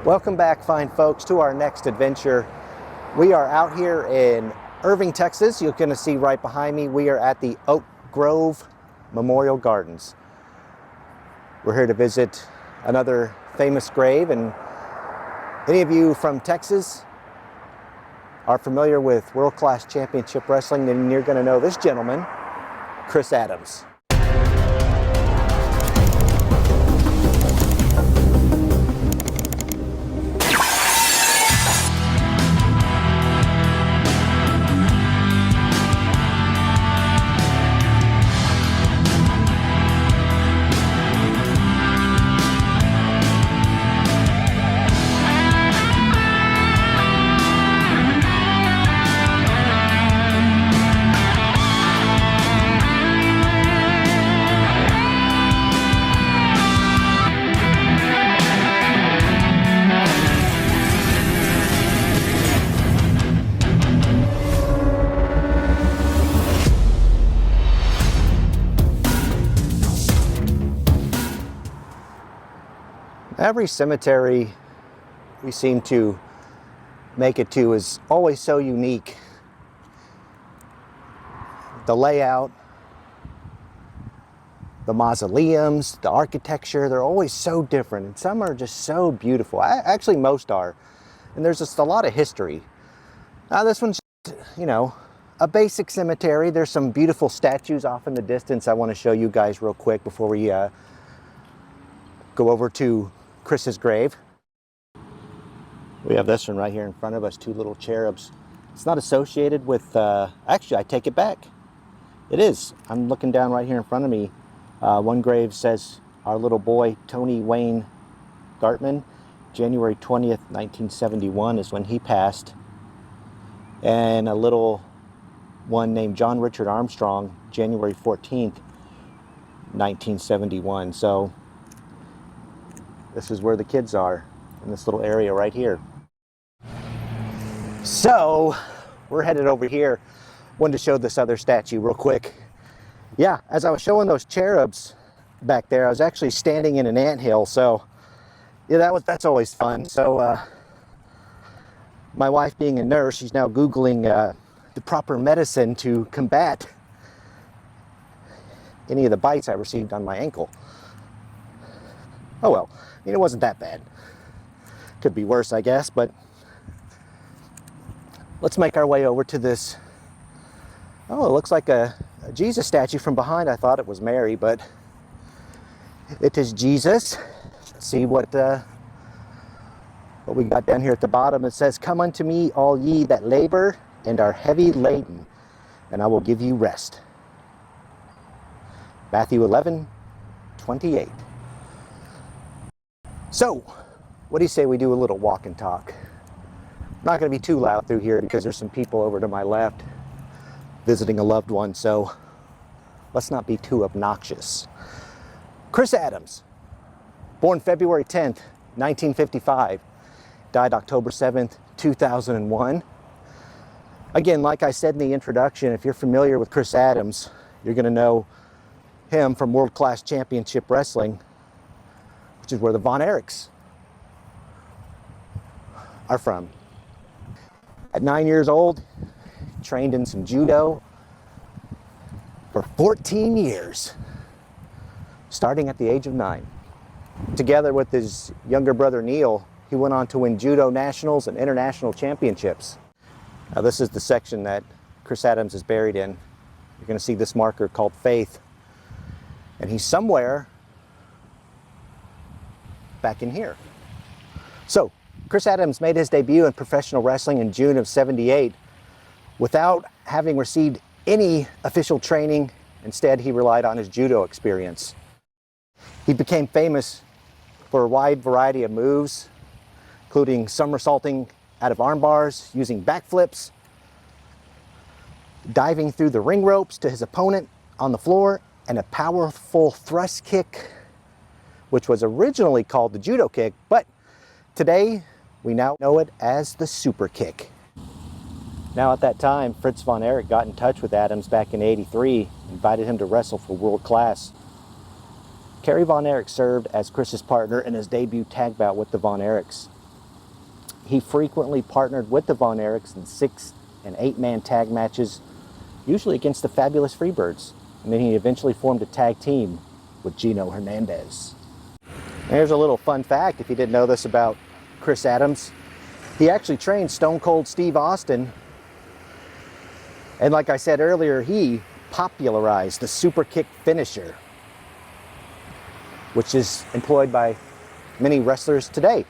Welcome back, fine folks, to our next adventure. We are out here in Irving, Texas. You're going to see right behind me, we are at the Oak Grove Memorial Gardens. We're here to visit another famous grave, and any of you from Texas are familiar with world-class championship wrestling, then you're going to know this gentleman, Chris Adams. Every cemetery we seem to make it to is always so unique. The layout, the mausoleums, the architecture, they're always so different, and some are just so beautiful. Actually, most are. And there's just a lot of history. Now this one's, a basic cemetery. There's some beautiful statues off in the distance I want to show you guys real quick before we go over to Chris's grave. We have this one right here in front of us, two little cherubs. It's not associated with, actually I take it back. It is. I'm looking down right here in front of me. One grave says our little boy, Tony Wayne Gartman, January 20th, 1971 is when he passed. And a little one named John Richard Armstrong, January 14th, 1971. So this is where the kids are, in this little area right here. So we're headed over here. Wanted to show this other statue real quick. Yeah, as I was showing those cherubs back there, I was actually standing in an anthill. So yeah, that's always fun. So my wife being a nurse, she's now Googling the proper medicine to combat any of the bites I received on my ankle. Oh well, it wasn't that bad. Could be worse, I guess, but let's make our way over to this. Oh, it looks like a Jesus statue from behind. I thought it was Mary, but it is Jesus. Let's see what we got down here at the bottom. It says, "Come unto me, all ye that labor and are heavy laden, and I will give you rest." Matthew 11:28. So, what do you say we do a little walk and talk? I'm not going to be too loud through here because there's some people over to my left visiting a loved one, so let's not be too obnoxious. Chris Adams, born February 10th, 1955, died October 7th, 2001. Again, like I said in the introduction, if you're familiar with Chris Adams, you're going to know him from World Class Championship Wrestling, which is where the Von Erichs are from. At 9 years old, trained in some judo for 14 years, starting at the age of 9. Together with his younger brother Neil, he went on to win judo nationals and international championships. Now this is the section that Chris Adams is buried in. You're going to see this marker called Faith, and he's somewhere back in here. So, Chris Adams made his debut in professional wrestling in June of '78 without having received any official training. Instead, he relied on his judo experience. He became famous for a wide variety of moves, including somersaulting out of arm bars, using backflips, diving through the ring ropes to his opponent on the floor, and a powerful thrust kick, which was originally called the judo kick, but today we now know it as the super kick. Now at that time, Fritz Von Erich got in touch with Adams back in '83, invited him to wrestle for World Class. Kerry Von Erich served as Chris's partner in his debut tag bout with the Von Erichs. he frequently partnered with the Von Erichs in 6- and 8-man tag matches, usually against the Fabulous Freebirds. And then he eventually formed a tag team with Gino Hernandez. Here's a little fun fact, if you didn't know this about Chris Adams. He actually trained Stone Cold Steve Austin. And like I said earlier, he popularized the super kick finisher, which is employed by many wrestlers today.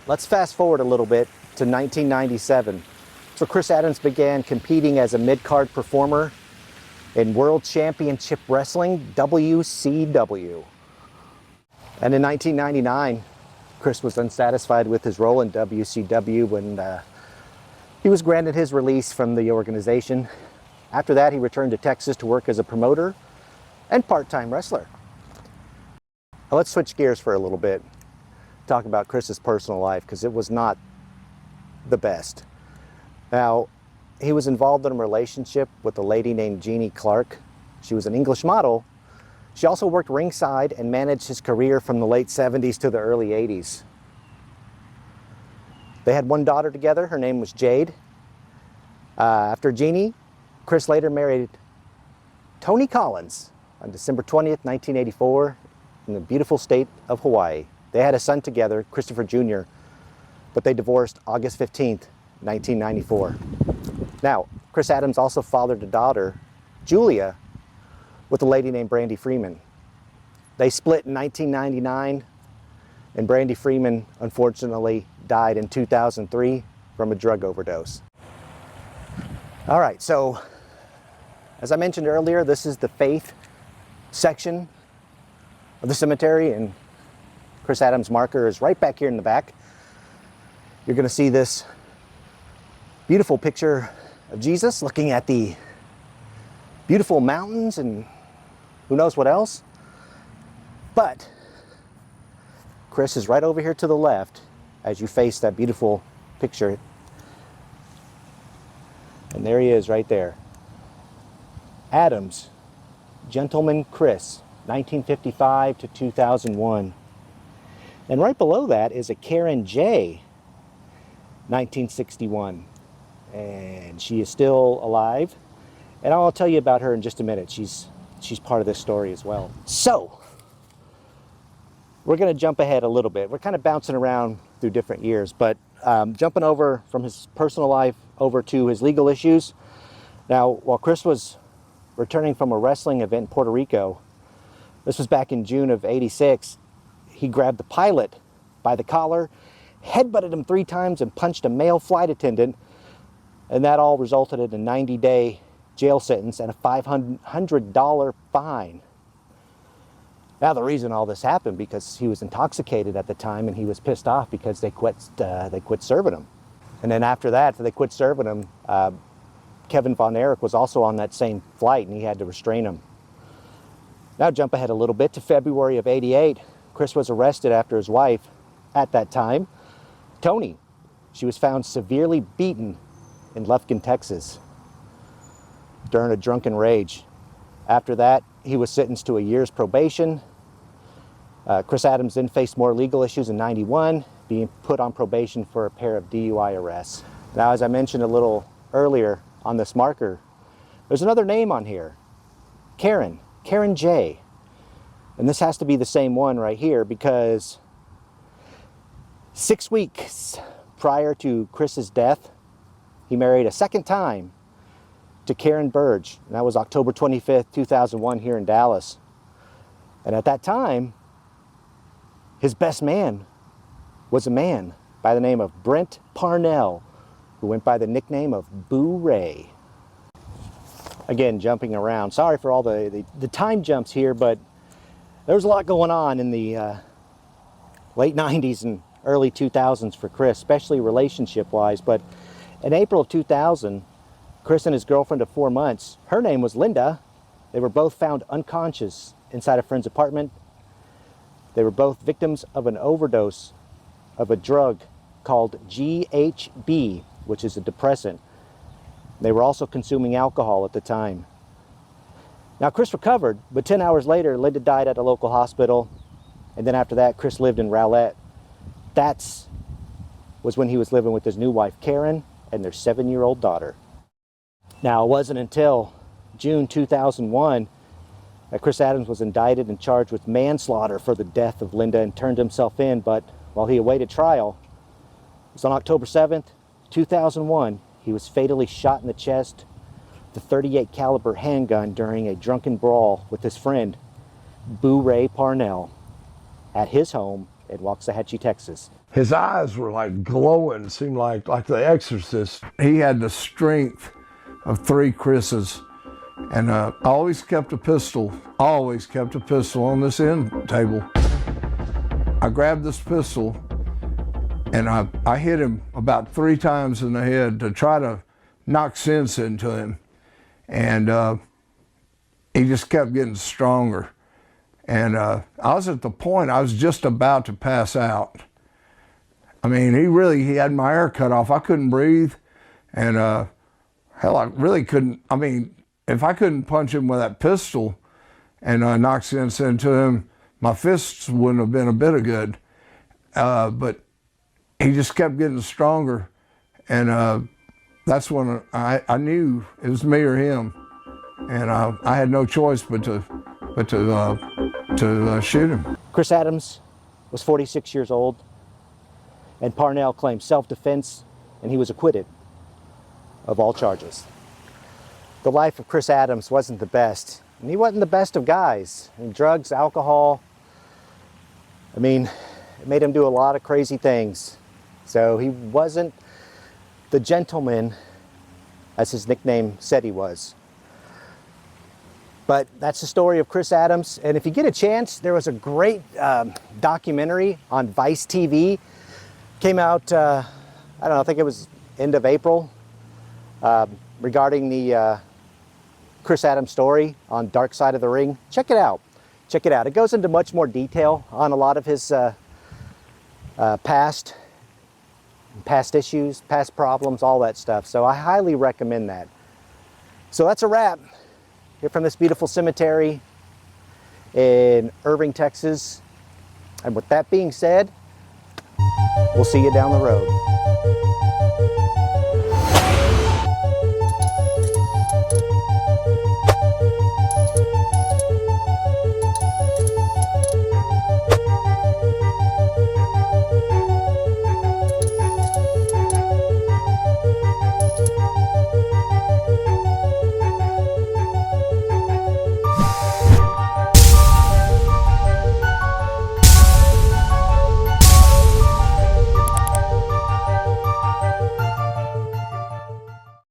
Let's fast forward a little bit to 1997. So Chris Adams began competing as a mid-card performer in World Championship Wrestling, WCW. And in 1999, Chris was unsatisfied with his role in WCW when he was granted his release from the organization. After that, he returned to Texas to work as a promoter and part-time wrestler. Now let's switch gears for a little bit, talk about Chris's personal life, because it was not the best. Now, he was involved in a relationship with a lady named Jeannie Clark. She was an English model. She also worked ringside and managed his career from the late 70s to the early 80s. They had one daughter together. Her name was Jade. After Jeannie, Chris later married Tony Collins on December 20th, 1984, in the beautiful state of Hawaii. They had a son together, Christopher Jr., but they divorced August 15th, 1994. Now, Chris Adams also fathered a daughter, Julia, with a lady named Brandy Freeman. They split in 1999, and Brandy Freeman unfortunately died in 2003 from a drug overdose. All right, so as I mentioned earlier, this is the faith section of the cemetery, and Chris Adams' marker is right back here in the back. You're going to see this beautiful picture of Jesus looking at the beautiful mountains and who knows what else. But Chris is right over here to the left as you face that beautiful picture. And there he is right there. Adams, Gentleman Chris, 1955 to 2001. And right below that is a Karen J, 1961. And she is still alive. And I'll tell you about her in just a minute. She's part of this story as well. So, we're going to jump ahead a little bit. We're kind of bouncing around through different years, but jumping over from his personal life over to his legal issues. Now, while Chris was returning from a wrestling event in Puerto Rico, this was back in June of '86, he grabbed the pilot by the collar, headbutted him 3 times, and punched a male flight attendant, and that all resulted in a 90-day jail sentence and a $500 fine. Now, the reason all this happened because he was intoxicated at the time, and he was pissed off because they quit serving him. And then after that, they quit serving him. Kevin Von Erich was also on that same flight, and he had to restrain him. Now jump ahead a little bit to February of '88. Chris was arrested after his wife, at that time, Tony, she was found severely beaten in Lufkin, Texas, during a drunken rage. After that, he was sentenced to a year's probation. Chris Adams then faced more legal issues in '91, being put on probation for a pair of DUI arrests. Now, as I mentioned a little earlier on this marker, there's another name on here, Karen J. And this has to be the same one right here because 6 weeks prior to Chris's death, he married a second time to Karen Burge, and that was October 25th, 2001 here in Dallas. And at that time, his best man was a man by the name of Brent Parnell, who went by the nickname of Boo Ray. Again, jumping around. Sorry for all the time jumps here, but there was a lot going on in the late 90s and early 2000s for Chris, especially relationship-wise. But in April of 2000, Chris and his girlfriend of 4 months, her name was Linda. They were both found unconscious inside a friend's apartment. They were both victims of an overdose of a drug called GHB, which is a depressant. They were also consuming alcohol at the time. Now, Chris recovered, but 10 hours later, Linda died at a local hospital. And then after that, Chris lived in Rowlett. That's was when he was living with his new wife, Karen, and their 7-year-old daughter. Now, it wasn't until June 2001 that Chris Adams was indicted and charged with manslaughter for the death of Linda and turned himself in, but while he awaited trial, it was on October 7th, 2001, he was fatally shot in the chest with a .38 caliber handgun during a drunken brawl with his friend, Boo Ray Parnell, at his home in Waxahachie, Texas. His eyes were like glowing, seemed like the Exorcist. He had the strength of 3 Chris's, and I always kept a pistol on this end table. I grabbed this pistol and I hit him about 3 times in the head to try to knock sense into him. And he just kept getting stronger. And I was at the point, I was just about to pass out. I mean, he had my air cut off. I couldn't breathe. And hell, I really couldn't, I mean, if I couldn't punch him with that pistol and knock sense into him, my fists wouldn't have been a bit of good. But he just kept getting stronger. And that's when I knew it was me or him. And I had no choice but to shoot him. Chris Adams was 46 years old, and Parnell claimed self-defense, and he was acquitted of all charges. The life of Chris Adams wasn't the best, and he wasn't the best of guys. I mean, drugs, alcohol, I mean, it made him do a lot of crazy things. So he wasn't the gentleman, as his nickname said he was. But that's the story of Chris Adams. And if you get a chance, there was a great documentary on Vice TV. Came out, I don't know, I think it was end of April, regarding the Chris Adams story on Dark Side of the Ring. Check it out. Check it out. It goes into much more detail on a lot of his past issues, past problems, all that stuff. So I highly recommend that. So that's a wrap here from this beautiful cemetery in Irving, Texas. And with that being said, we'll see you down the road.